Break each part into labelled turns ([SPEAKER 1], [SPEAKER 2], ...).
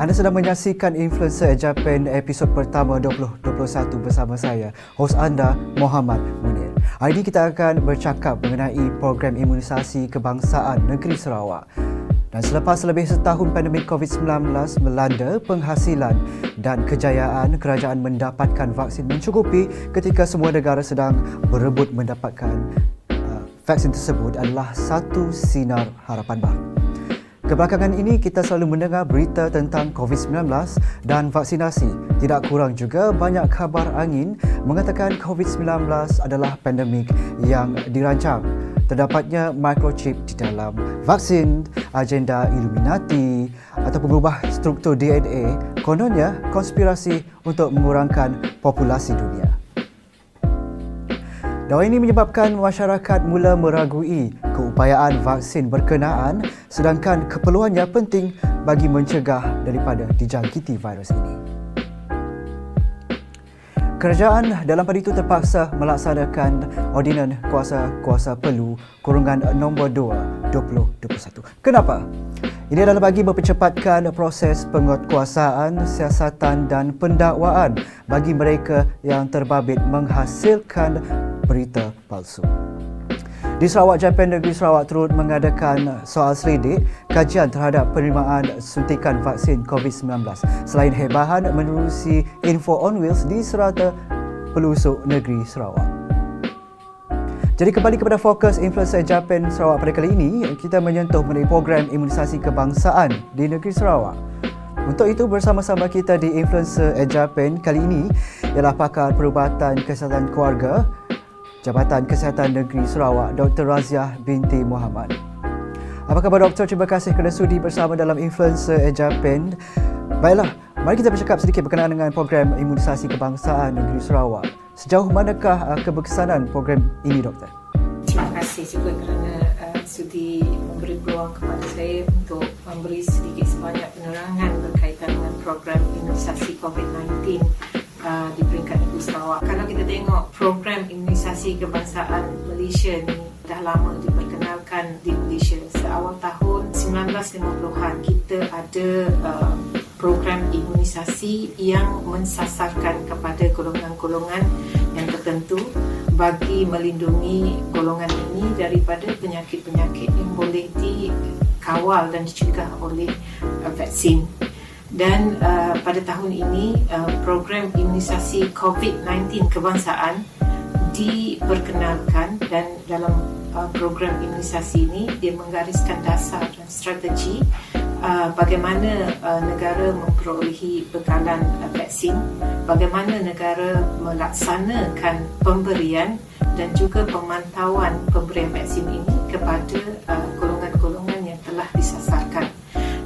[SPEAKER 1] Anda sedang menyaksikan Influencer Japan episod pertama 2021 bersama saya, hos anda Muhammad Munir. Hari ini kita akan bercakap mengenai program imunisasi kebangsaan negeri Sarawak. Dan selepas lebih setahun pandemik COVID-19 melanda, penghasilan dan kejayaan kerajaan mendapatkan vaksin mencukupi ketika semua negara sedang berebut mendapatkan vaksin tersebut adalah satu sinar harapan baru. Kebelakangan ini kita selalu mendengar berita tentang COVID-19 dan vaksinasi. Tidak kurang juga banyak khabar angin mengatakan COVID-19 adalah pandemik yang dirancang. Terdapatnya microchip di dalam vaksin, agenda Illuminati atau pengubah struktur DNA, kononnya konspirasi untuk mengurangkan populasi dunia. Dakwah ini menyebabkan masyarakat mula meragui keupayaan vaksin berkenaan sedangkan keperluannya penting bagi mencegah daripada dijangkiti virus ini. Kerajaan dalam pada itu terpaksa melaksanakan Ordinan Kuasa Perlu Kurungan nombor 2 2021. Kenapa? Ini adalah bagi mempercepatkan proses penguatkuasaan, siasatan dan pendakwaan bagi mereka yang terbabit menghasilkan berita palsu. Di Sarawak, Japan Negeri Sarawak turut mengadakan soal selidik kajian terhadap penerimaan suntikan vaksin COVID-19 selain hebahan menerusi info on wheels di serata pelosok negeri Sarawak. Jadi kembali kepada fokus Influencer Japan Sarawak pada kali ini, kita menyentuh mengenai program imunisasi kebangsaan di negeri Sarawak. Untuk itu bersama-sama kita di Influencer Japan kali ini ialah pakar perubatan kesihatan keluarga Jabatan Kesihatan Negeri Sarawak, Dr. Raziah binti Muhammad. Apa khabar Doktor? Terima kasih kerana sudi bersama dalam Influencer Japan. Baiklah, mari kita bercakap sedikit berkenaan dengan program imunisasi kebangsaan Negeri Sarawak. Sejauh manakah keberkesanan program ini, Doktor?
[SPEAKER 2] Terima kasih juga kerana sudi memberi peluang kepada saya untuk memberi sedikit sebanyak penerangan berkaitan dengan program imunisasi COVID-19 di peringkat negeri Sarawak. Kalau kita tengok program imunisasi kebangsaan Malaysia ni dah lama diperkenalkan di Malaysia. Seawal tahun 1950-an kita ada program imunisasi yang mensasarkan kepada golongan-golongan yang tertentu bagi melindungi golongan ini daripada penyakit-penyakit yang boleh dikawal dan dicegah oleh vaksin. Dan pada tahun ini program imunisasi COVID-19 kebangsaan diperkenalkan dan dalam program imunisasi ini dia menggariskan dasar dan strategi bagaimana negara memperolehi bekalan vaksin, bagaimana negara melaksanakan pemberian dan juga pemantauan pemberian vaksin ini kepada golongan-golongan yang telah disasarkan.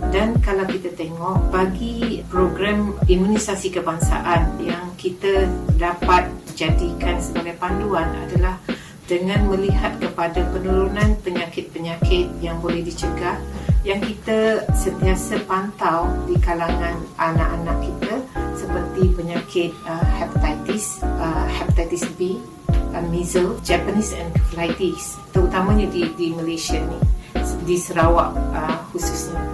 [SPEAKER 2] Dan kalau kita tengok bagi program imunisasi kebangsaan yang kita dapat jadikan sebagai panduan adalah dengan melihat kepada penurunan penyakit-penyakit yang boleh dicegah yang kita sentiasa pantau di kalangan anak-anak kita seperti penyakit hepatitis B, measles, Japanese encephalitis, terutamanya di Malaysia ni, di Sarawak khususnya.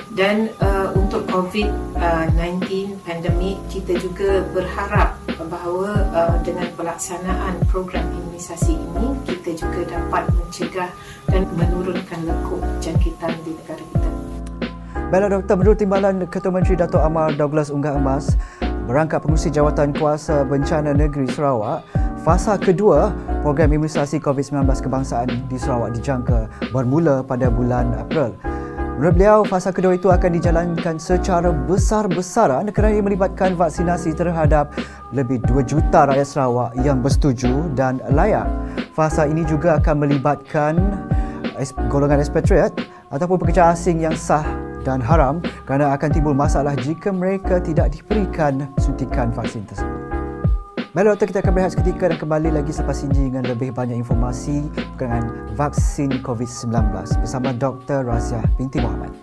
[SPEAKER 2] Dan untuk COVID-19 pandemik, kita juga berharap bahawa dengan pelaksanaan program imunisasi ini, kita juga dapat mencegah dan menurunkan lekuk jangkitan di negara kita.
[SPEAKER 1] Baiklah Doktor, menurut timbalan Ketua Menteri Dato' Amar Douglas Unggah Emas, berangkat pengurusi Jawatan Kuasa Bencana Negeri Sarawak, fasa kedua program imunisasi COVID-19 kebangsaan di Sarawak dijangka bermula pada bulan April. Menurut beliau, fasa kedua itu akan dijalankan secara besar-besaran kerana melibatkan vaksinasi terhadap lebih 2 juta rakyat Sarawak yang bersetuju dan layak. Fasa ini juga akan melibatkan golongan ekspatriat ataupun pekerja asing yang sah dan haram kerana akan timbul masalah jika mereka tidak diberikan suntikan vaksin tersebut. Baiklah Doktor, kita akan berehat seketika dan kembali lagi selepas ini dengan lebih banyak informasi berkenaan vaksin COVID-19 bersama Dr. Raziah binti Muhammad.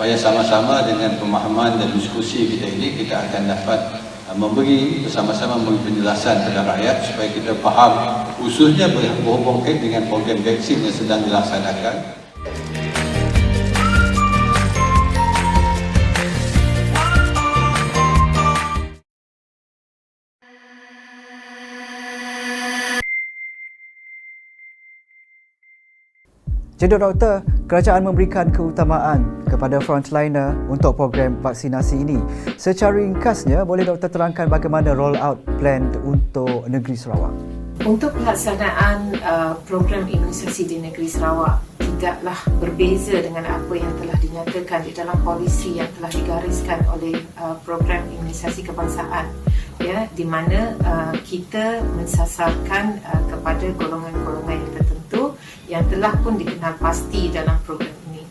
[SPEAKER 3] supaya sama-sama dengan pemahaman dan diskusi kita ini, kita akan dapat memberi bersama-sama penjelasan kepada rakyat supaya kita faham, khususnya berhubung dengan program vaksin yang sedang dilaksanakan.
[SPEAKER 1] Jadi doktor, kerajaan memberikan keutamaan kepada frontliner untuk program vaksinasi ini. Secara ringkasnya, boleh doktor terangkan bagaimana roll out plan untuk negeri Sarawak?
[SPEAKER 2] Untuk pelaksanaan program imunisasi di negeri Sarawak tidaklah berbeza dengan apa yang telah dinyatakan di dalam polisi yang telah digariskan oleh program imunisasi kebangsaan, ya, di mana kita mensasarkan kepada golongan-golongan yang tertentu yang telah pun dikenal pasti dalam program ini.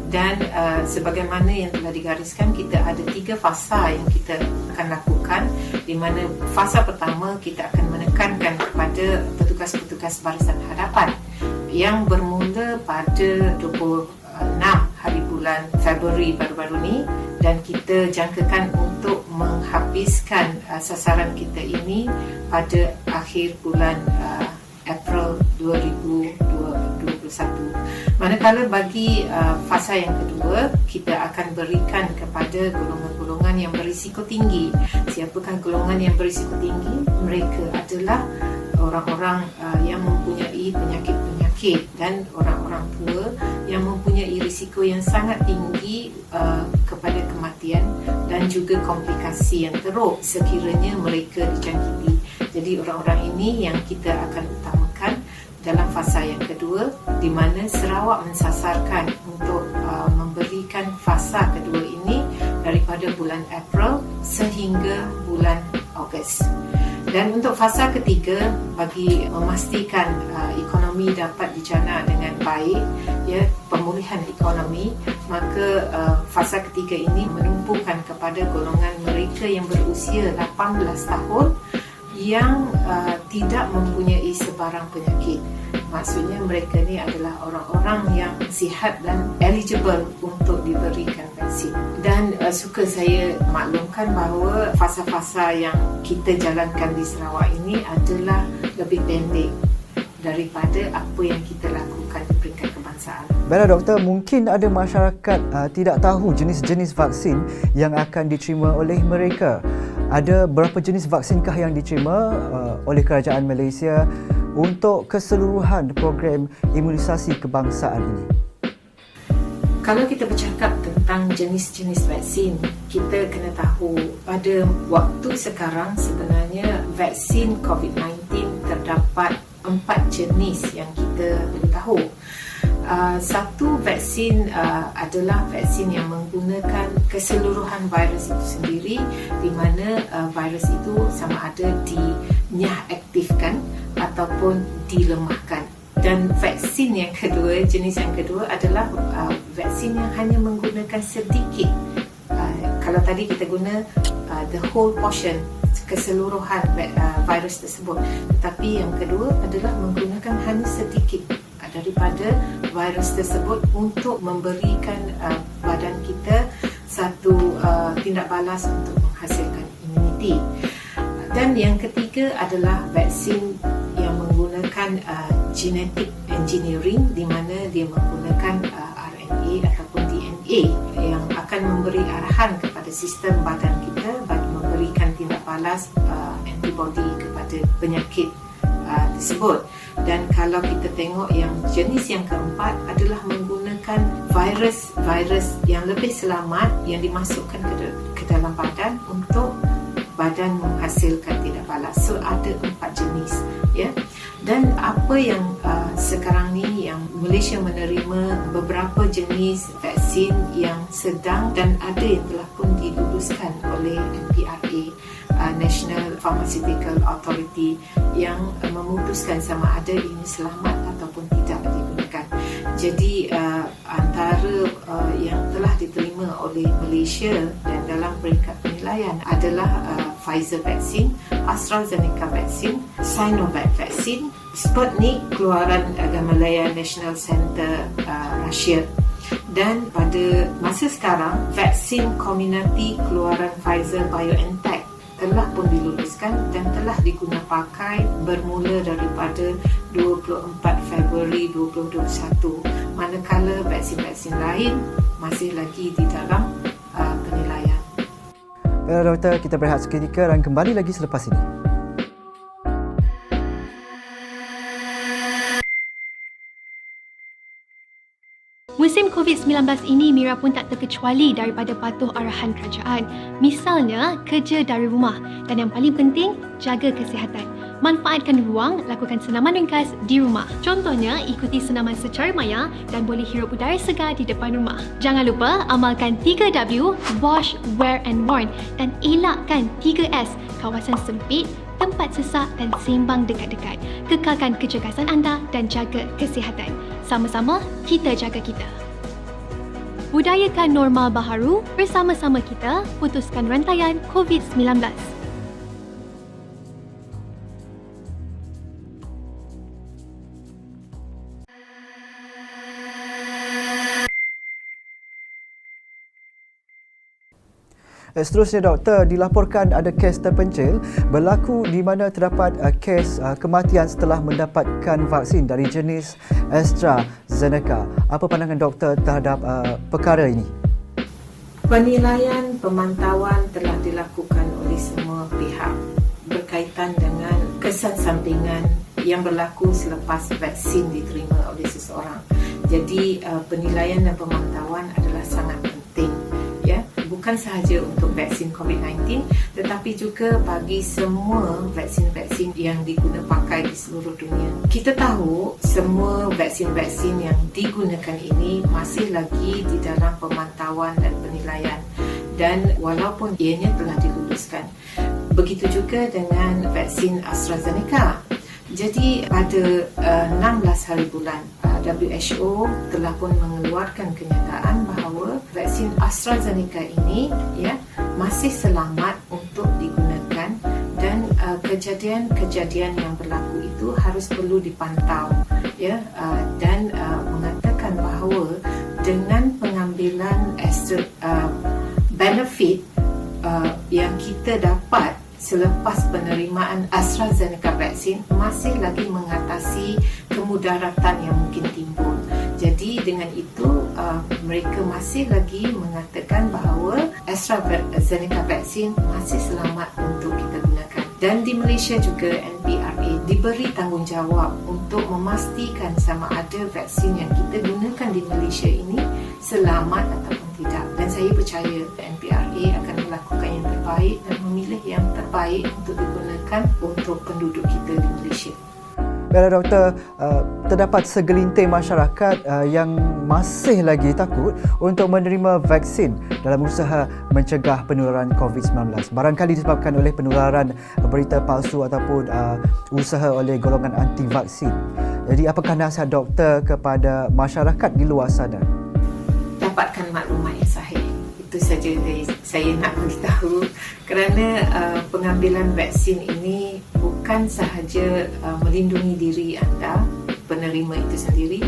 [SPEAKER 2] Dan sebagaimana yang telah digariskan, kita ada 3 fasa yang kita akan lakukan, di mana fasa pertama kita akan menekankan kepada petugas-petugas barisan hadapan yang bermula pada 26 hari bulan Februari baru-baru ni, dan kita jangkakan untuk menghabiskan sasaran kita ini pada akhir bulan April 2021. Manakala bagi fasa yang kedua, kita akan berikan kepada golongan-golongan yang berisiko tinggi. Siapakah golongan yang berisiko tinggi? Mereka adalah orang-orang yang mempunyai penyakit-penyakit dan orang-orang tua yang mempunyai risiko yang sangat tinggi kepada kematian dan juga komplikasi yang teruk sekiranya mereka dijangkiti. Jadi orang-orang ini yang kita akan utamakan dalam fasa yang kedua, di mana Sarawak mensasarkan untuk memberikan fasa kedua ini daripada bulan April sehingga bulan Ogos. Dan untuk fasa ketiga, bagi memastikan ekonomi dapat dijana dengan baik, ya, pemulihan ekonomi, maka fasa ketiga ini menumpukan kepada golongan mereka yang berusia 18 tahun yang tidak mempunyai sebarang penyakit. Maksudnya mereka ni adalah orang-orang yang sihat dan eligible untuk diberikan vaksin. Dan suka saya maklumkan bahawa fasa-fasa yang kita jalankan di Sarawak ini adalah lebih pendek daripada apa yang kita lakukan di peringkat kebangsaan.
[SPEAKER 1] Baiklah doktor, mungkin ada masyarakat tidak tahu jenis-jenis vaksin yang akan diterima oleh mereka. Ada berapa jenis vaksinkah yang diterima oleh kerajaan Malaysia untuk keseluruhan program imunisasi kebangsaan ini?
[SPEAKER 2] Kalau kita bercakap tentang jenis-jenis vaksin, kita kena tahu pada waktu sekarang sebenarnya vaksin COVID-19 terdapat 4 jenis yang kita perlu tahu. Satu vaksin adalah vaksin yang menggunakan keseluruhan virus itu sendiri, di mana virus itu sama ada dinyah-aktifkan ataupun dilemahkan. Dan vaksin yang kedua, jenis yang kedua adalah vaksin yang hanya menggunakan sedikit. Kalau tadi kita guna the whole portion, keseluruhan virus tersebut, tetapi yang kedua adalah menggunakan hanya sedikit daripada virus tersebut untuk memberikan badan kita satu tindak balas untuk menghasilkan imuniti. Dan yang ketiga adalah vaksin yang menggunakan genetic engineering, di mana dia menggunakan RNA ataupun DNA yang akan memberi arahan kepada sistem badan kita bagi memberikan tindak balas antibody kepada penyakit tersebut. Dan kalau kita tengok yang jenis yang keempat adalah menggunakan virus yang lebih selamat yang dimasukkan ke dalam badan untuk badan menghasilkan tindak balas. So ada 4 jenis, ya. Dan apa yang sekarang ni yang Malaysia menerima beberapa jenis vaksin yang sedang dan ada yang telah pun diluluskan oleh NPRA, National Pharmaceutical Authority, yang memutuskan sama ada ini selamat ataupun tidak digunakan. Jadi antara yang telah diterima oleh Malaysia dan dalam peringkat penilaian adalah Pfizer vaksin, AstraZeneca vaksin, Sinovac vaksin, Sputnik keluaran Gamaleya National Center Russia, Dan pada masa sekarang, vaksin Comirnaty keluaran Pfizer-BioNTech telah pun diluluskan dan telah diguna pakai bermula daripada 24 Februari 2021, manakala vaksin-vaksin lain masih lagi di dalam penilaian.
[SPEAKER 1] Baiklah doktor, kita berehat seketika dan kembali lagi selepas ini.
[SPEAKER 4] Musim COVID-19 ini, Mira pun tak terkecuali daripada patuh arahan kerajaan. Misalnya, kerja dari rumah. Dan yang paling penting, jaga kesihatan. Manfaatkan ruang, lakukan senaman ringkas di rumah. Contohnya, ikuti senaman secara maya dan boleh hirup udara segar di depan rumah. Jangan lupa, amalkan 3W, wash, wear and warn. Dan elakkan 3S, kawasan sempit, tempat sesak dan sembang dekat-dekat. Kekalkan kecergasan anda dan jaga kesihatan. Sama-sama, kita jaga kita. Budayakan normal baharu, bersama-sama kita putuskan rantaian COVID-19.
[SPEAKER 1] Seterusnya doktor, dilaporkan ada kes terpencil berlaku di mana terdapat kes kematian setelah mendapatkan vaksin dari jenis AstraZeneca. Apa pandangan doktor terhadap perkara ini?
[SPEAKER 2] Penilaian pemantauan telah dilakukan oleh semua pihak berkaitan dengan kesan sampingan yang berlaku selepas vaksin diterima oleh seseorang. Jadi penilaian dan pemantauan adalah sangat penting, ya, bukan sahaja untuk vaksin COVID-19 tetapi juga bagi semua vaksin-vaksin yang diguna pakai di seluruh dunia. Kita tahu semua vaksin-vaksin yang digunakan ini masih lagi di dalam pemantauan dan penilaian, dan walaupun ianya telah diluluskan. Begitu juga dengan vaksin AstraZeneca. Jadi pada 16 hari bulan, WHO telah pun mengeluarkan kenyataan bahawa vaksin AstraZeneca ini, ya, masih selamat untuk digunakan, dan kejadian-kejadian yang berlaku itu harus perlu dipantau, ya, dan mengatakan bahawa dengan pengambilan benefit yang kita dapat selepas penerimaan AstraZeneca vaksin masih lagi mengatasi kemudaratan yang mungkin timbul. Jadi dengan itu mereka masih lagi mengatakan bahawa AstraZeneca vaksin masih selamat untuk kita gunakan. Dan di Malaysia juga NPRA diberi tanggungjawab untuk memastikan sama ada vaksin yang kita gunakan di Malaysia ini selamat ataupun tidak. Dan saya percaya NPRA akan melakukan yang terbaik dan memilih yang terbaik untuk digunakan untuk penduduk kita di Malaysia.
[SPEAKER 1] Baiklah doktor, terdapat segelintir masyarakat yang masih lagi takut untuk menerima vaksin dalam usaha mencegah penularan COVID-19. Barangkali disebabkan oleh penularan berita palsu ataupun usaha oleh golongan anti vaksin. Jadi apakah nasihat doktor kepada masyarakat di luar sana?
[SPEAKER 2] Dapatkan maklumat yang sahih. Itu saja saya nak beritahu, kerana pengambilan vaksin ini bukan sahaja melindungi diri anda, penerima itu sendiri,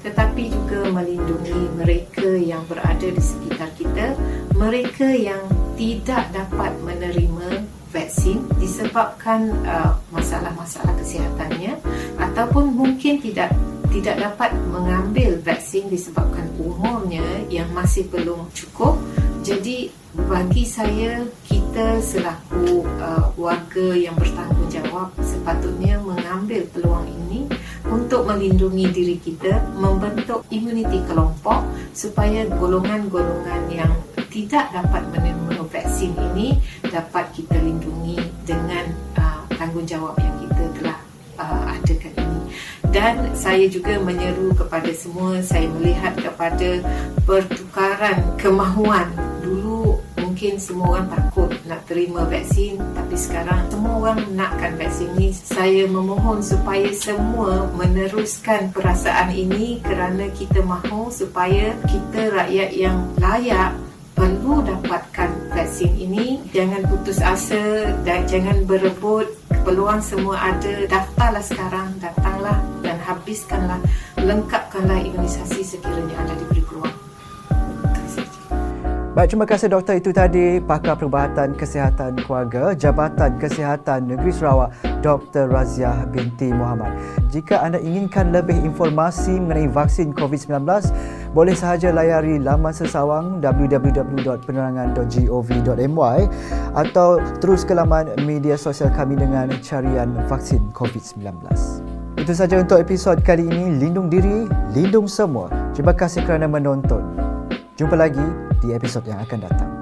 [SPEAKER 2] tetapi juga melindungi mereka yang berada di sekitar kita, mereka yang tidak dapat menerima vaksin disebabkan masalah-masalah kesihatannya, ataupun mungkin tidak dapat mengambil vaksin disebabkan umurnya yang masih belum cukup. Jadi bagi saya, kita selaku warga yang bertanggungjawab sepatutnya mengambil peluang ini untuk melindungi diri kita, membentuk imuniti kelompok supaya golongan-golongan yang tidak dapat menerima vaksin ini dapat kita lindungi dengan tanggungjawab yang kita telah adakan ini. Dan saya juga menyeru kepada semua, saya melihat kepada pertukaran kemahuan. Dulu mungkin semua orang takut nak terima vaksin, tapi sekarang semua orang nakkan vaksin ini. Saya memohon supaya semua meneruskan perasaan ini, kerana kita mahu supaya kita rakyat yang layak perlu dapatkan vaksin ini. Jangan putus asa dan jangan berebut. Peluang semua ada. Daftarlah sekarang, datanglah dan habiskanlah, lengkapkanlah imunisasi sekiranya anda diberi peluang.
[SPEAKER 1] Baik, terima kasih doktor. Itu tadi pakar perubatan kesihatan keluarga Jabatan Kesihatan Negeri Sarawak, Dr. Raziah binti Muhammad. Jika anda inginkan lebih informasi mengenai vaksin COVID-19, boleh sahaja layari laman sesawang www.penerangan.gov.my atau terus ke laman media sosial kami dengan carian vaksin COVID-19. Itu saja untuk episod kali ini. Lindung diri, lindung semua. Terima kasih kerana menonton. Jumpa lagi di episod yang akan datang.